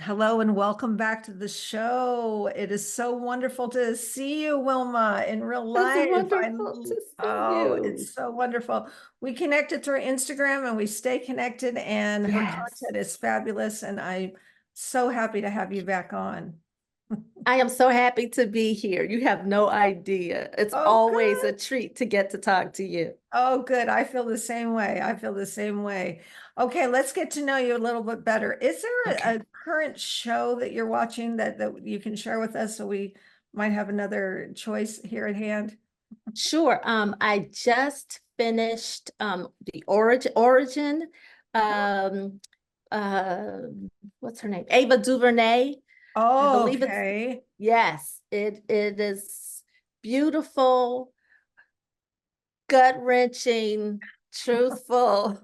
Hello and welcome back to the show. It is so wonderful to see you, Wilma, in real It's life. wonderful to see you. It's so wonderful. We connected through Instagram and we stay connected, and her Yes. content is fabulous. And I'm so happy to have you back on. I am so happy to be here. You have no idea. It's Oh, always good. a treat to get to talk to you. Oh, good. I feel the same way. I feel the same way. Okay, let's get to know you a little bit better. Is there Okay. a current show that you're watching that you can share with us so we might have another choice here at hand? Sure. I just finished the origin um uh what's her name? Ava DuVernay. I Oh, believe it's okay. yes, it is beautiful, gut-wrenching, truthful.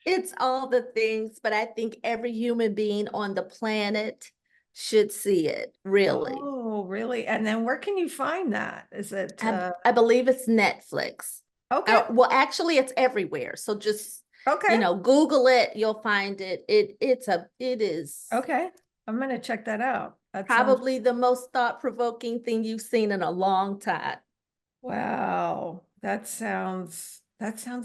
It's all the things, but I think every human being on the planet should see it, really. Oh, really? And then where can you find that? Is it I believe it's Netflix. okay? Well, actually, it's everywhere. So just, Okay. Google it, you'll find it. It is Okay. I'm gonna check that out. That sounds probably the most thought-provoking thing you've seen in a long time. wow. That sounds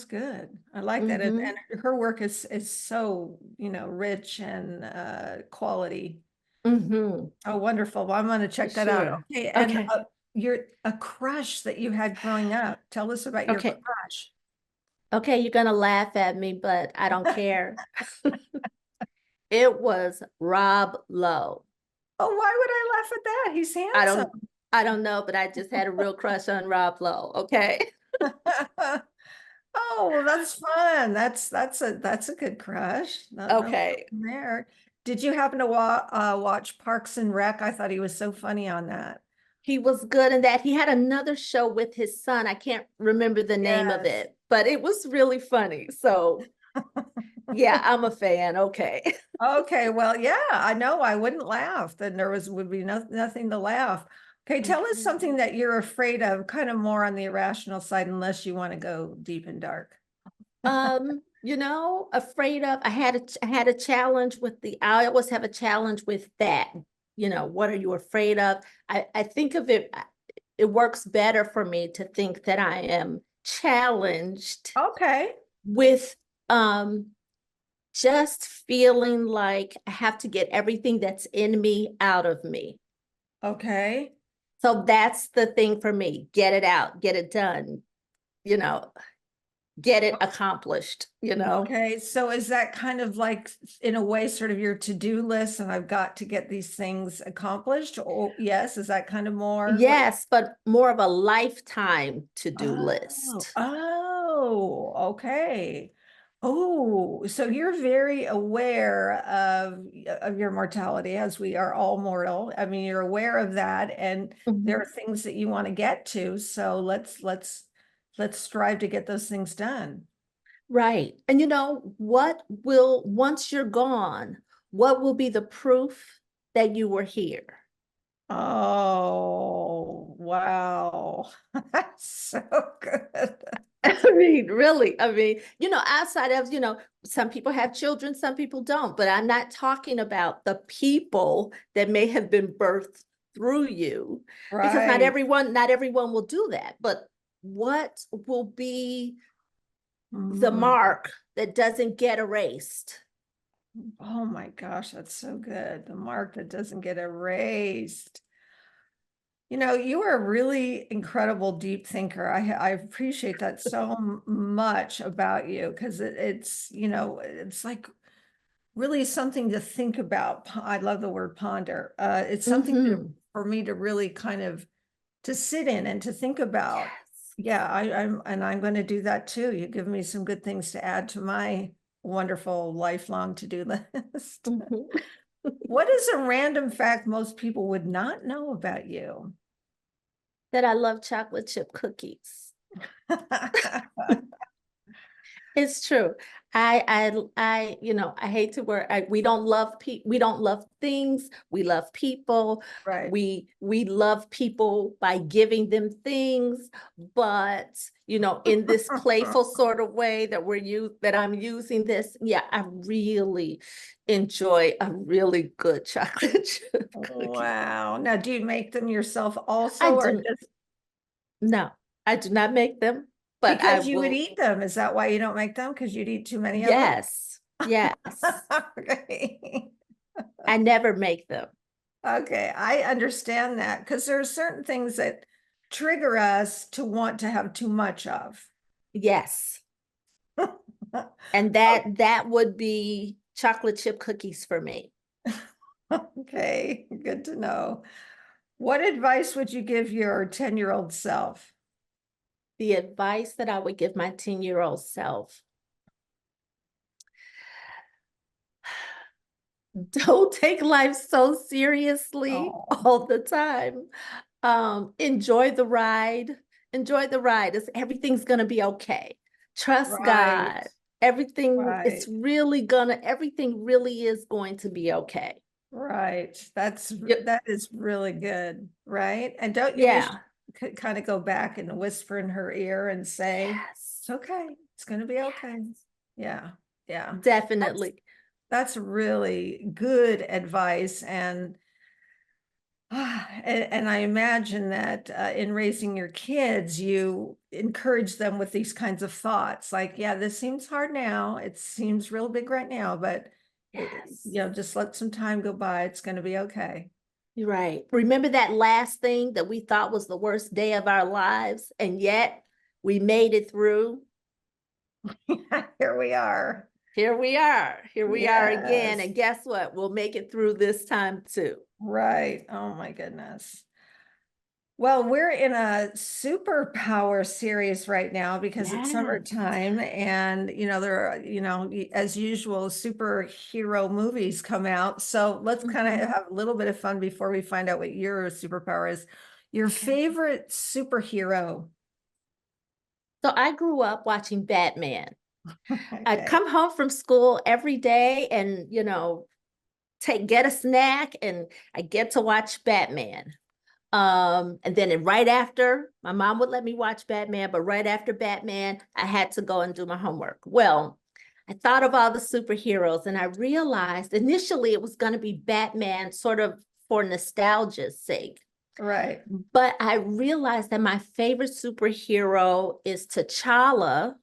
good. I like that. Mm-hmm. And her work is so, rich and quality. Mm-hmm. Oh, wonderful. Well, I'm gonna For check that out. sure. Okay, and Okay. you're a crush that you had growing up. Tell us about your Okay. crush. Okay, you're gonna laugh at me, but I don't care. It was Rob Lowe. Oh, why would I laugh at that? He's I don't handsome. I don't know, but I just had a real crush on Rob Lowe. Okay. Oh, well, that's fun. That's a good crush. No Okay. problem there. Did you happen to watch Parks and Rec? I thought he was so funny on that. He was good in that. He had another show with his son. I can't remember the name of Yes. it, but it was really funny. So yeah, I'm a fan. Okay. Okay, well, yeah, I know. I wouldn't laugh. Then there would be nothing to laugh. Okay, tell us Mhm. something that you're afraid of, kind of more on the irrational side, unless you want to go deep and dark. Afraid of I had a challenge with I always have a challenge with that. What are you afraid of? I think of it works better for me to think that I am challenged Okay. with just feeling like I have to get everything that's in me out of me. Okay. So that's the thing for me. Get it out, get it done, you know, get it accomplished. Okay, so is that kind of like, in a way, sort of your to-do list, and I've got to get these things accomplished? Or yes, is that kind of more what? Yes, but more of a lifetime to-do Oh, list. okay. Oh, so you're very aware of your mortality, as we are all mortal. I mean, you're aware of that, and there are Mhm. things that you want to get to. So let's strive to get those things done. Right. And once you're gone, what will be the proof that you were here? Oh, wow. That's so good. I mean, really, outside of, some people have children, some people don't, but I'm not talking about the people that may have been birthed through you, because not Right. everyone, not everyone will do that. But what will be the Mm. mark that doesn't get erased? Oh my gosh, that's so good. The mark that doesn't get erased. You are a really incredible deep thinker. I appreciate that so much about you, because it's like really something to think about. I love the word ponder. It's something Mm-hmm. for me to really kind of to sit in and to think about. Yes. Yeah, I'm going to do that too. You give me some good things to add to my wonderful lifelong to-do list. Mhm. What is a random fact most people would not know about you? That I love chocolate chip cookies. It's true. I hate to work. We don't love we don't love things. We love people. Right. We love people by giving them things, but in this playful sort of way that I'm using this, yeah, I really enjoy a really good chocolate chip cookie. Wow. Now, do you make them yourself I also, or do just no, I do not make them, but I because you would will. eat them? Is that why you don't make them? Because you'd eat too many of them? Yes, yes. Okay. I never make them. Okay, I understand that because there are certain things that trigger us to want to have too much of. Yes. And that would be chocolate chip cookies for me. Okay, good to know. What advice would you give your 10-year-old self? The advice that I would give my 10-year-old self. Don't take life so seriously Oh, all the time. Enjoy the ride. Enjoy the ride. Everything's gonna be okay. Trust right, God. right, Everything really is going to be okay. right. Yep. That is really good, right? And don't you wish Yeah. you could kind of go back and whisper in her ear and say, "It's Yes. okay. It's going to be okay." Yes. Yeah, yeah. That's Definitely. that's really good advice, and and I imagine that in raising your kids, you encourage them with these kinds of thoughts, like, yeah, this seems hard now. It seems real big right now, but Yes. just let some time go by. It's going to be okay. You're right. Remember that last thing that we thought was the worst day of our lives, and yet we made it through? Here we are. Here we are. Here we are again. Yes, And guess what? We'll make it through this time too. right. Oh my goodness. Well, we're in a superpower series right now because it's Yes. summertime, and there are, as usual, superhero movies come out. So let's kind of Mhm. have a little bit of fun before we find out what your superpower is. Your Okay. favorite superhero. So I grew up watching Batman. I'd Okay. come home from school every day and, get a snack and I get to watch Batman. And then right after, my mom would let me watch Batman, but right after Batman, I had to go and do my homework. Well, I thought of all the superheroes and I realized initially it was going to be Batman sort of for nostalgia's sake. Right. But I realized that my favorite superhero is T'Challa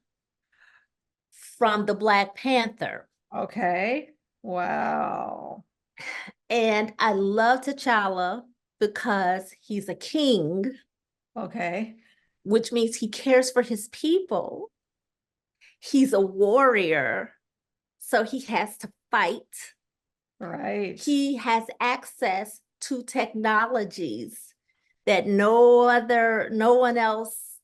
from the Black Panther. Okay. Wow. And I love T'Challa because he's a king, Okay. which means he cares for his people. He's a warrior, so he has to fight. Right. He has access to technologies that no one else,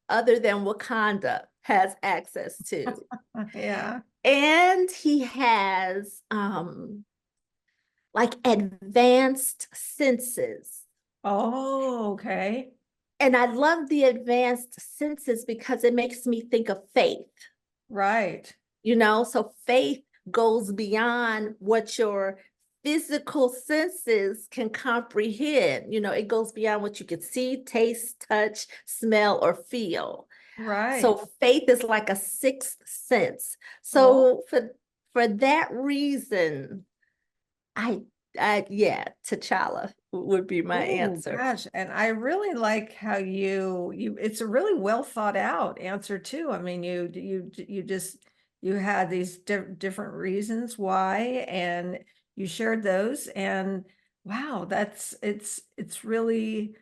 other than Wakanda has access to. Yeah. And he has like advanced senses. Oh, okay. And I love the advanced senses because it makes me think of faith, Right. so faith goes beyond what your physical senses can comprehend. It goes beyond what you can see, taste, touch, smell, or feel. Right. So faith is like a sixth sense. Oh. So for that reason, I yeah, T'Challa would be my Oh answer. gosh, and I really like how you it's a really well thought out answer too. I mean, you just you had these different reasons why, and you shared those, and wow, it's really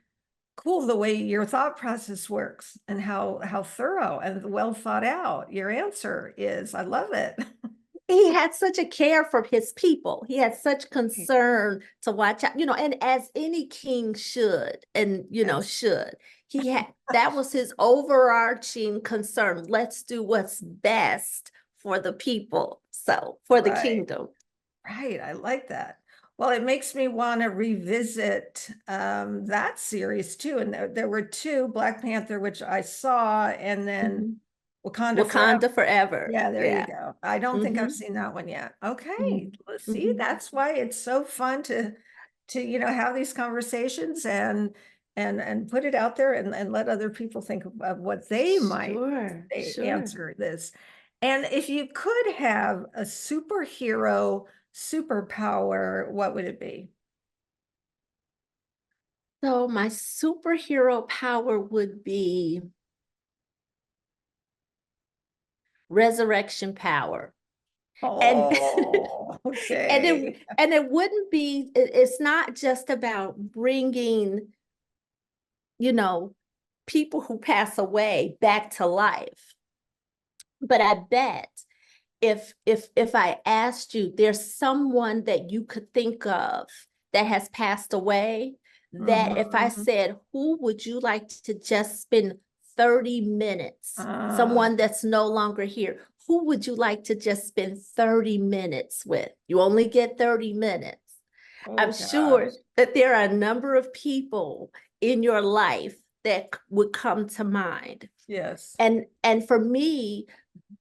cool the way your thought process works and how thorough and well thought out your answer is. I love it. He had such a care for his people. He had such concern to watch out, and as any king should, and Yes. should. He had that was his overarching concern. Let's do what's best for the people. So for the Right. kingdom. Right, I like that. Well, it makes me want to revisit that series too. And there were two, Black Panther, which I saw, and then Mhm. Wakanda Forever. Wakanda Forever. Yeah, there you Yeah. go. I don't think I've Mm-hmm. seen that one yet. Okay, Mm-hmm. let's see. Mm-hmm. That's why it's so fun to have these conversations and put it out there and let other people think of what they might Sure, sure. answer this. And if you could have a superhero superpower, what would it be? So my superhero power would be resurrection power. And Oh, and okay. it wouldn't be, it's not just about bringing, you know, people who pass away back to life. But I bet if I asked you, there's someone that you could think of that has passed away, that if I Mhm. said, who would you like to just spend 30 minutes, Ah, someone that's no longer here, who would you like to just spend 30 minutes with? You only get 30 minutes. oh I'm sure gosh. that there are a number of people in your life that would come to mind. Yes. And for me,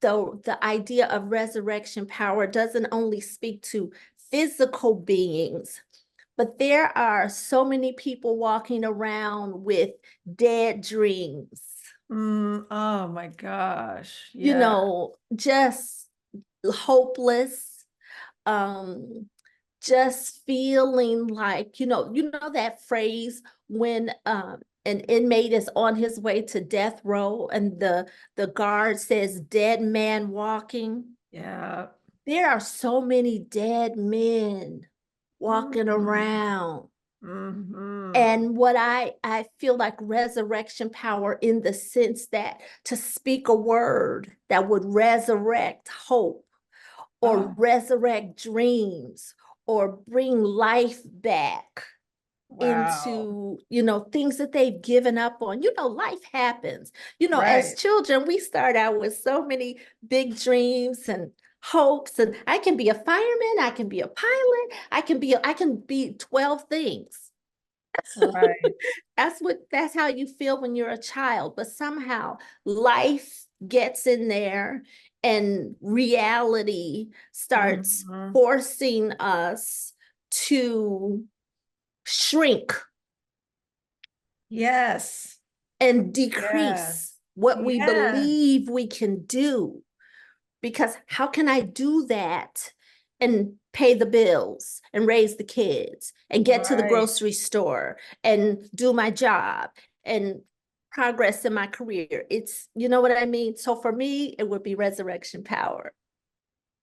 the idea of resurrection power doesn't only speak to physical beings, but there are so many people walking around with dead dreams, Oh my gosh. you Yeah. know, just hopeless, um, just feeling like, that phrase when an inmate is on his way to death row and the guard says dead man walking. Yeah. There are so many dead men walking Mhm. around. Mhm. And what I feel like resurrection power in the sense that to speak a word that would resurrect hope or Oh, resurrect dreams or bring life back wow. into things that they've given up on. Life happens. As Right. children we start out with so many big dreams and hopes, and I can be a fireman, I can be a pilot, I can be 12 things. Right. That's how you feel when you're a child, but somehow life gets in there and reality starts Mhm. forcing us to shrink Yes. and decrease Yes. what we Yes. believe we can do. Because how can I do that and pay the bills and raise the kids and get to the Right. grocery store and do my job and progress in my career? You know what I mean? So for me, it would be resurrection power.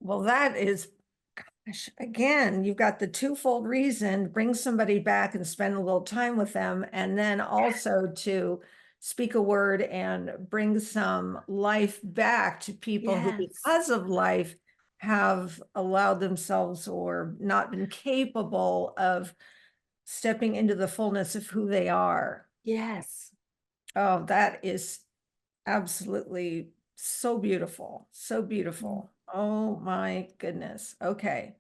Well, that is, gosh, again, you've got the twofold reason, bring somebody back and spend a little time with them, and then also to speak a word and bring some life back to people who, Yes. because of life, have allowed themselves or not been capable of stepping into the fullness of who they are. Yes. Oh, that is absolutely so beautiful. So Mm. beautiful. Oh my goodness. Okay.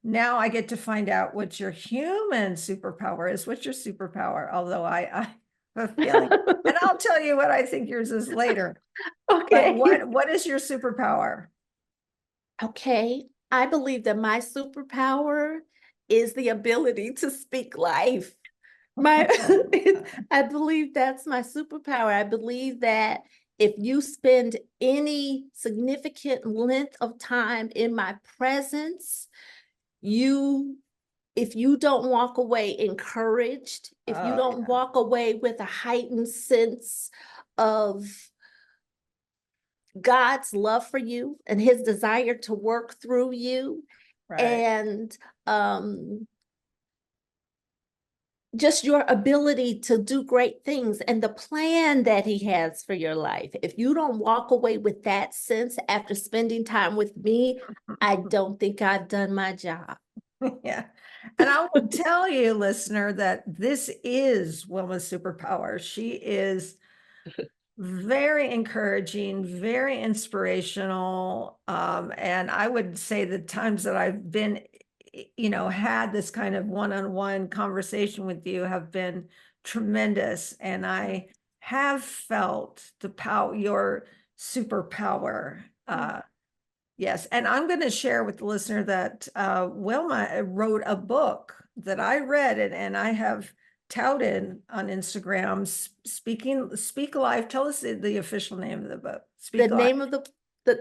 Now I get to find out what your human superpower is. What's your superpower? Although I have a feeling, and I'll tell you what I think yours is later. But Okay. what is your superpower? Okay. I believe that my superpower is the ability to speak life. My I believe that's my superpower. I believe that if you spend any significant length of time in my presence, you if you don't walk away encouraged, if you Oh don't yeah, walk away with a heightened sense of God's love for you and his desire to work through you, right. and just your ability to do great things and the plan that he has for your life. If you don't walk away with that sense after spending time with me, I don't think I've done my job. Yeah. And I will tell you, listener, that this is Wilma's superpower. She is very encouraging, very inspirational. And I would say the times that I've been, had this kind of one-on-one conversation with you have been tremendous. And I have felt the power, Superpower. Yes, and I'm going to share with the listener that Wilma wrote a book that I read and I have touted on Instagram. Speak Life. Tell us the official name of the book. The Speak Life. name of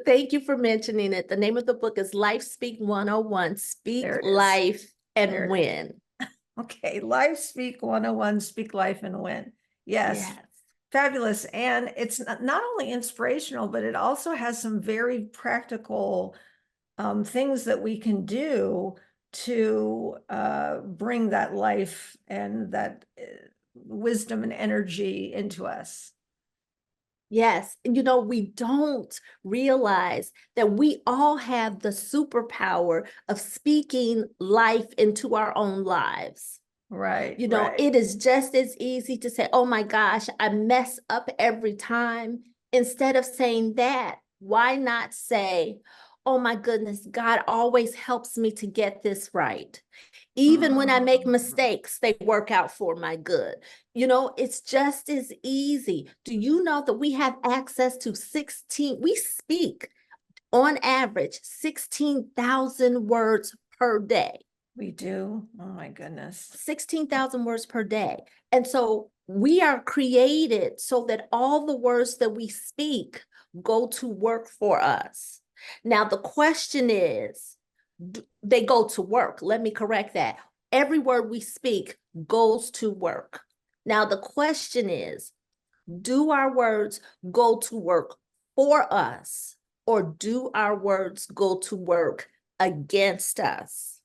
thank you for mentioning it. The name of the book is Life Speak 101, Speak There it is. Life There and Win. Okay, Life Speak 101, Speak Life and Win. Yes. Yes. Fabulous. And it's not only inspirational, but it also has some very practical things that we can do to bring that life and that wisdom and energy into us. Yes. You know, we don't realize that we all have the superpower of speaking life into our own lives. Right. You know, right. it is just as easy to say, oh my gosh, I mess up every time. Instead of saying that, why not say, oh my goodness, God always helps me to get this right. Even when I make mistakes, they work out for my good. You know, it's just as easy. Do you know that we have access to we speak on average 16,000 words per day? We do. Oh my goodness. 16,000 words per day. And so we are created so that all the words that we speak go to work for us. Now, the question is, they go to work. Let me correct that. Every word we speak goes to work. Now, the question is, do our words go to work for us, or do our words go to work against us?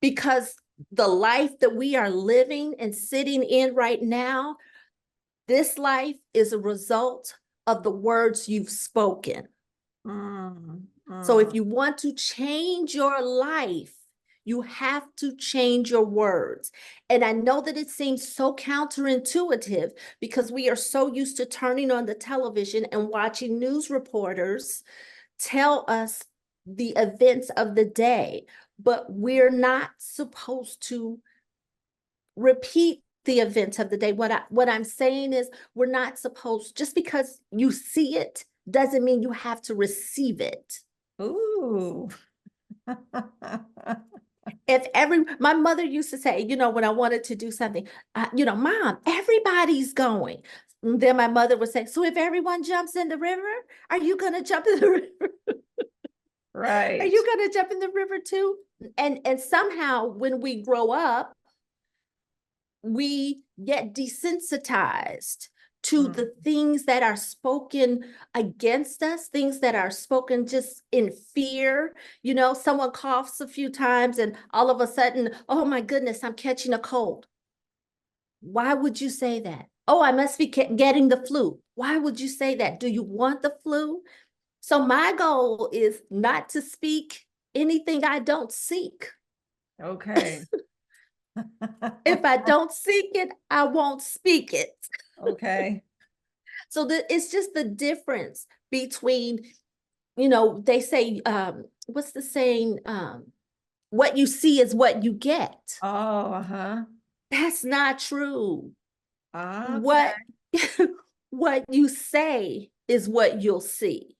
Because the life that we are living and sitting in right now, this life is a result of the words you've spoken. So if you want to change your life, you have to change your words. And I know that it seems so counterintuitive because we are so used to turning on the television and watching news reporters tell us the events of the day, but we're not supposed to repeat the events of the day. What I'm saying is, we're not supposed, just because you see it doesn't mean you have to receive it. Ooh. My mother used to say, you know, when I wanted to do something, you know, Mom, everybody's going. And then my mother would say, so if everyone jumps in the river, are you going to jump in the river? Right. Are you going to jump in the river too? And somehow when we grow up, we get desensitized to the things that are spoken against us, things that are spoken just in fear. You know, someone coughs a few times and all of a sudden, oh my goodness, I'm catching a cold. Why would you say that? Oh, I must be getting the flu. Why would you say that? Do you want the flu? So my goal is not to speak anything I don't seek. Okay. If I don't seek it, I won't speak it. Okay. So it's just the difference between, you know, they say, what's the saying? What you see is what you get. Oh, uh-huh. That's not true. Okay. What you say is what you'll see.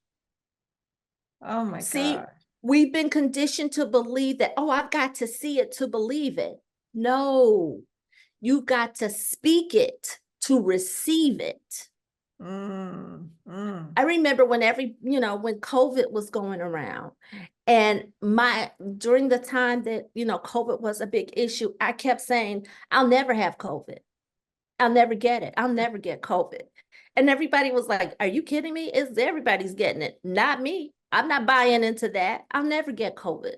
Oh my See, God. we've been conditioned to believe that, oh, I've got to see it to believe it. No, you got to speak it to receive it. I remember when when COVID was going around, and during the time that, you know, COVID was a big issue, I kept saying, I'll never have COVID. I'll never get it. I'll never get COVID. And everybody was like, are you kidding me? Everybody's getting it. Not me. I'm not buying into that. I'll never get COVID.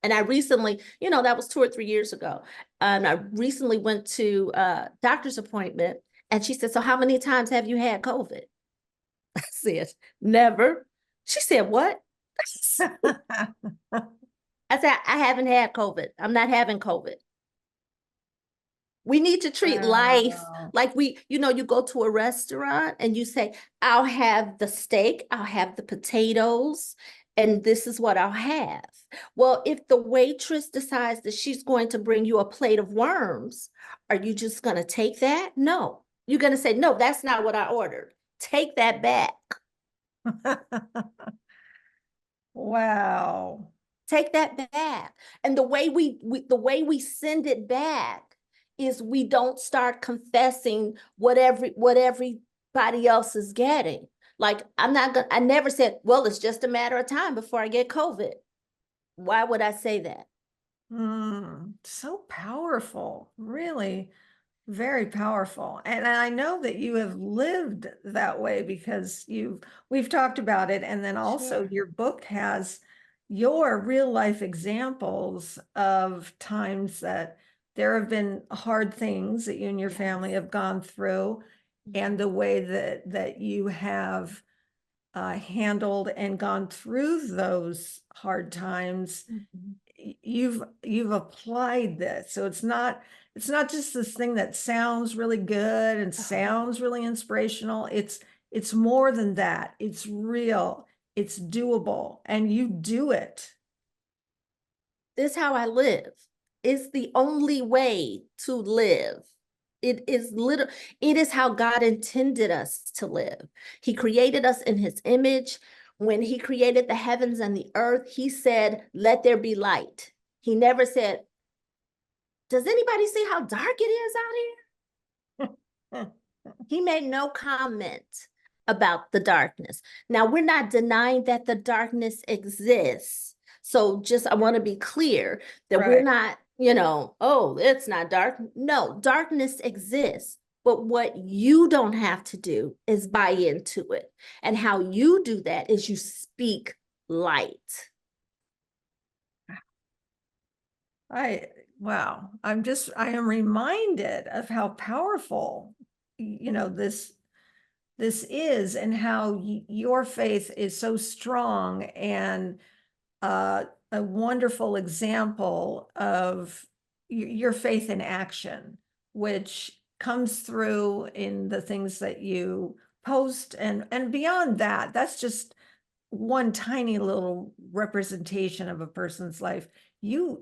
And I recently, you know, that was 2 or 3 years ago. And I recently went to a doctor's appointment, and she said, so how many times have you had COVID? I said, never. She said, what? I said, I haven't had COVID. I'm not having COVID. We need to treat life like you go to a restaurant and you say, I'll have the steak, I'll have the potatoes, and this is what I'll have. Well, if the waitress decides that she's going to bring you a plate of worms, are you just going to take that? No, You're going to say, no, that's not what I ordered. Take that back. Wow. Take that back. And the way we send it back is we don't start confessing what everybody else is getting. Like I never said, well, it's just a matter of time before I get COVID. Why would I say that? So powerful, really very powerful. And I know that you have lived that way because we've talked about it. And then also Sure. your book has your real life examples of times that there have been hard things that you and your family Yes. have gone through, and the way that you have handled and gone through those hard times. Mhm. You've applied this, so it's not just this thing that sounds really good and Uh-huh. sounds really inspirational. It's more than that. It's real, it's doable, and you do it. This is how I live. It's the only way to live. It is how God intended us to live. He created us in his image. When he created the heavens and the earth, he said, let there be light. He never said, does anybody see how dark it is out here? He made no comment about the darkness. Now, we're not denying that the darkness exists. So just, I want to be clear that we're Right. not, oh, it's not dark. No, darkness exists. But what you don't have to do is buy into it. And how you do that is you speak light. I Wow. I am reminded of how powerful, this is, and how your faith is so strong, and a wonderful example of your faith in action, which comes through in the things that you post. And beyond that, that's just one tiny little representation of a person's life. You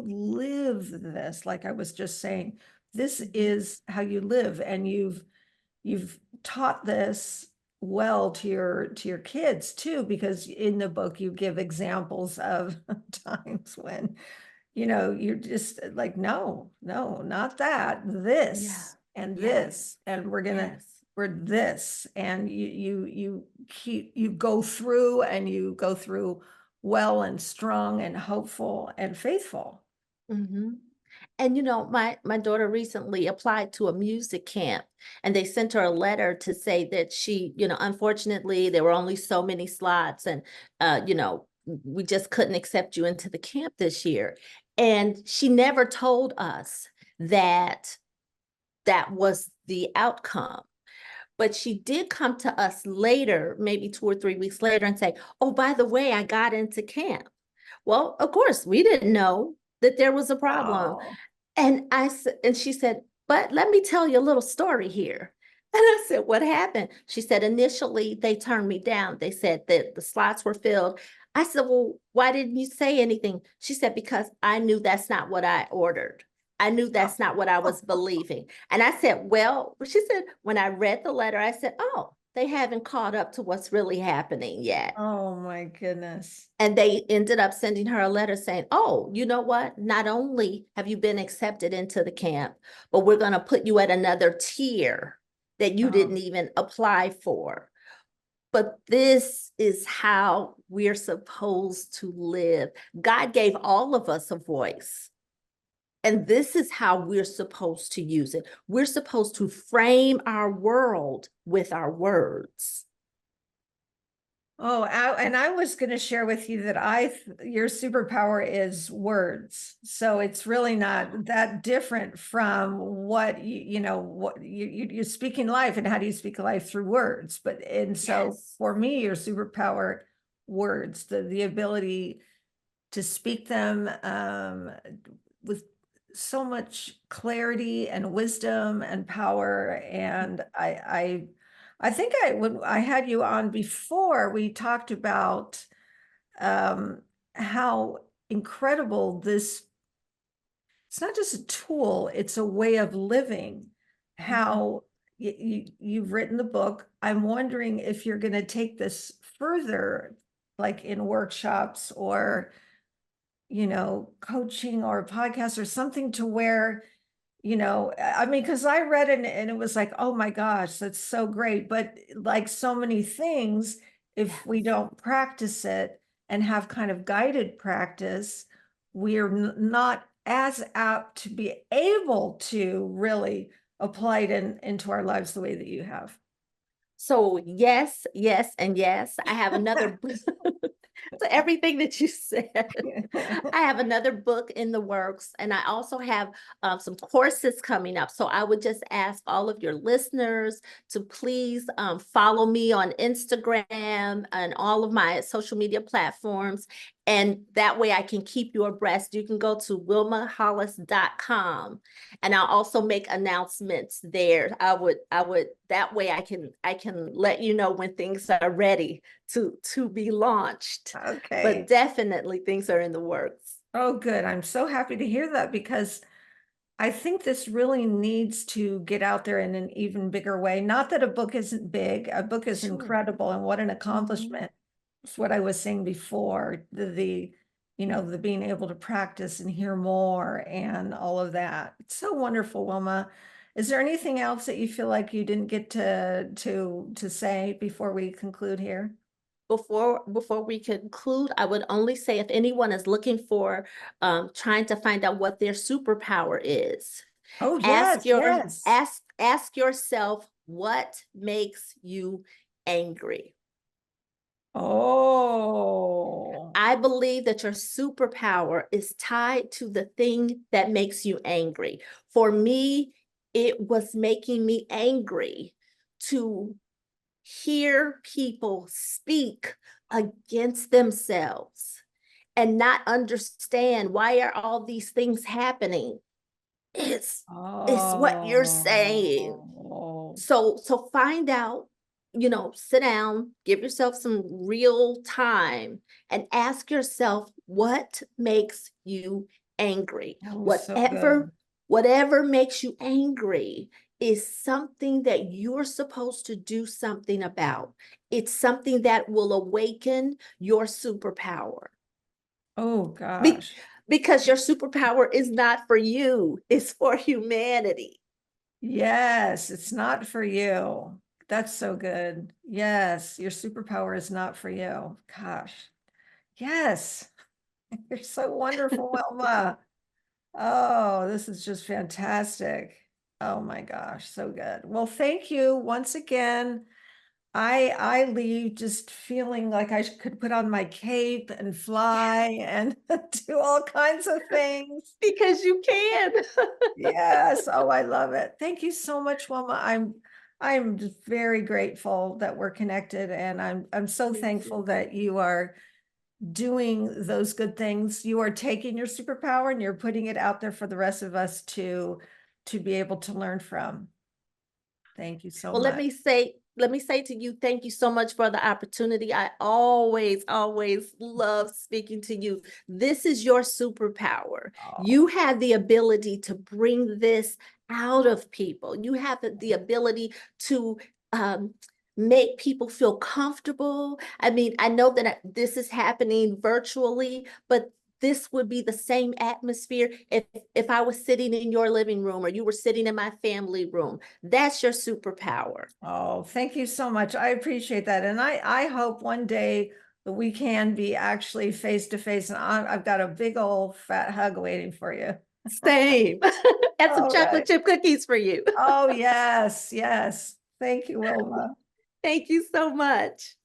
live this, like I was just saying. This Mhm. is how you live, and you've taught this well to your kids too, because in the book you give examples of times when you're just like, no, no, not that, Yeah. Yes. this, and Yes. we're this, and you go through, and you go through well and strong and hopeful and faithful. Mm-hmm. And my daughter recently applied to a music camp, and they sent her a letter to say that she, unfortunately, there were only so many slots, and we just couldn't accept you into the camp this year. And she never told us that that was the outcome. But she did come to us later, maybe 2 or 3 weeks later, and say, oh, by the way, I got into camp. Well, of course, we didn't know that there was a problem. Oh, And she said, but let me tell you a little story here. And I said, what happened? She said, initially they turned me down. They said that the slots were filled. I said, well, why didn't you say anything? She said, because I knew that's not what I ordered. I knew that's not what I was believing. And I said, well, she said, when I read the letter, I said, oh, they haven't caught up to what's really happening yet. oh my goodness. And they ended up sending her a letter saying, oh, you know what? Not only have you been accepted into the camp, but we're going to put you at another tier that you Oh. didn't even apply for. But this is how we're supposed to live. God gave all of us a voice. And this is how we're supposed to use it. We're supposed to frame our world with our words. Oh, and I was going to share with you that your superpower is words. So it's really not that different from what what you're speaking life, and how do you speak life through words? And so Yes. for me, your superpower, words, the ability to speak them with so much clarity and wisdom and power. And I think when I had you on before, we talked about um, how incredible this, it's not just a tool, it's a way of living how you've written the book. I'm wondering if you're going to take this further, like in workshops or, coaching or podcasts or something to where, I mean, because I read it and it was like, oh my gosh, that's so great. But like so many things, if we don't practice it and have kind of guided practice, we're not as apt to be able to really apply it into our lives the way that you have. So yes, yes, and yes. I have another book. So everything that you said, I have another book in the works, and I also have some courses coming up. So I would just ask all of your listeners to please follow me on Instagram and all of my social media platforms. And that way I can keep you abreast. You can go to wilmahollis.com, and I'll also make announcements there. That way I can let you know when things are ready to be launched. But Okay. definitely things are in the works. Oh, good. I'm so happy to hear that because I think this really needs to get out there in an even bigger way. Not that a book isn't big, a book is Sure. incredible and what an Mhm. accomplishment. It's what I was saying before, the being able to practice and hear more and all of that. It's so wonderful, Wilma. Is there anything else that you feel like you didn't get to say before we conclude here? Before we conclude, I would only say if anyone is looking for trying to find out what their superpower is, Oh, yes, yes. ask yourself what makes you angry. Oh, I believe that your superpower is tied to the thing that makes you angry. For me, it was making me angry to hear people speak against themselves and not understand why are all these things happening. It's what you're saying. oh, So find out, sit down, give yourself some real time and ask yourself what makes you angry. that was so Whatever good. whatever makes you angry is something that you're supposed to do something about. It's something that will awaken your superpower. Oh Be- gosh. because your superpower is not for you, it's for humanity. Yes, it's not for you. That's so good. Yes, your superpower is not for you. Gosh. Yes. You're so wonderful, Wilma. Oh, this is just fantastic. Oh my gosh, so good. Well, thank you once again. I leave just feeling like I could put on my cape and fly and do all kinds of things. Because you can. Yes. Oh, I love it. Thank you so much, Wilma. I'm just very grateful that we're connected, and I'm so Me thankful too. that you are doing those good things. You are taking your superpower and you're putting it out there for the rest of us to be able to learn from. Thank you so Well, much. let me say to you, thank you so much for the opportunity. I always, always love speaking to you. This is your superpower. Oh, You have the ability to bring this out of people. You have the ability to um, make people feel comfortable. I mean, I know that this is happening virtually, but this would be the same atmosphere if I was sitting in your living room or you were sitting in my family room. That's your superpower. oh, thank you so much. I appreciate that. And I hope one day that we can be actually face to face. And I've got a big old fat hug waiting for you. Same. And some All chocolate right. chip cookies for you. Oh, yes, yes. Thank you, Wilma. Thank you so much.